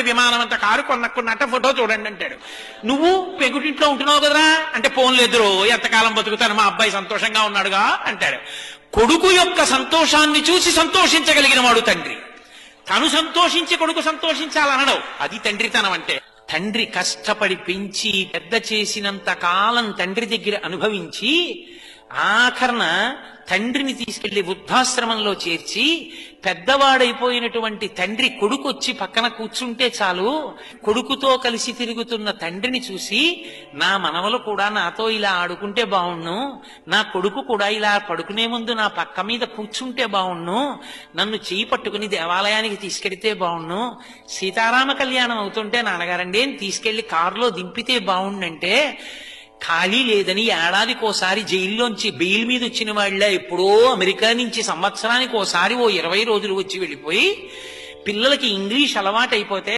విమానం అంత car కొన్నట్ట photo చూడండి అంటాడు. నువ్వు పెంకుటింట్లో ఉంటున్నావు కదరా అంటే ఫోన్లు ఎదురు ఎంతకాలం బతుకుతాను మా అబ్బాయి సంతోషంగా ఉన్నాడుగా అంటాడు. కొడుకు యొక్క సంతోషాన్ని చూసి సంతోషించగలిగిన వాడు తండ్రి. తను సంతోషించి కొడుకు సంతోషించాలనడం అది తండ్రితనం అంటే. తండ్రి కష్టపడి పెంచి పెద్ద చేసినంత కాలం తండ్రి దగ్గర అనుభవించి ఆఖరణ తండ్రిని తీసుకెళ్లి వృద్ధాశ్రమంలో చేర్చి పెద్దవాడైపోయినటువంటి తండ్రి కొడుకు వచ్చి పక్కన కూర్చుంటే చాలు, కొడుకుతో కలిసి తిరుగుతున్న తండ్రిని చూసి నా మనవలు కూడా నాతో ఇలా ఆడుకుంటే బావుణ్ణు, నా కొడుకు కూడా ఇలా పడుకునే ముందు నా పక్క మీద కూర్చుంటే బావుణ్ణు, నన్ను చేయి పట్టుకుని దేవాలయానికి తీసుకెడితే బావుణ్ణు, సీతారామ కళ్యాణం అవుతుంటే నాన్నగారండి తీసుకెళ్లి కారులో దింపితే బావుండంటే ఖాళీ లేదని ఏడాదికోసారి జైల్లోంచి బెయిల్ మీద వచ్చిన వాళ్ళ ఎప్పుడో అమెరికా నుంచి సంవత్సరానికి ఓసారి 20 రోజులు వచ్చి వెళ్ళిపోయి పిల్లలకి ఇంగ్లీష్ అలవాటైపోతే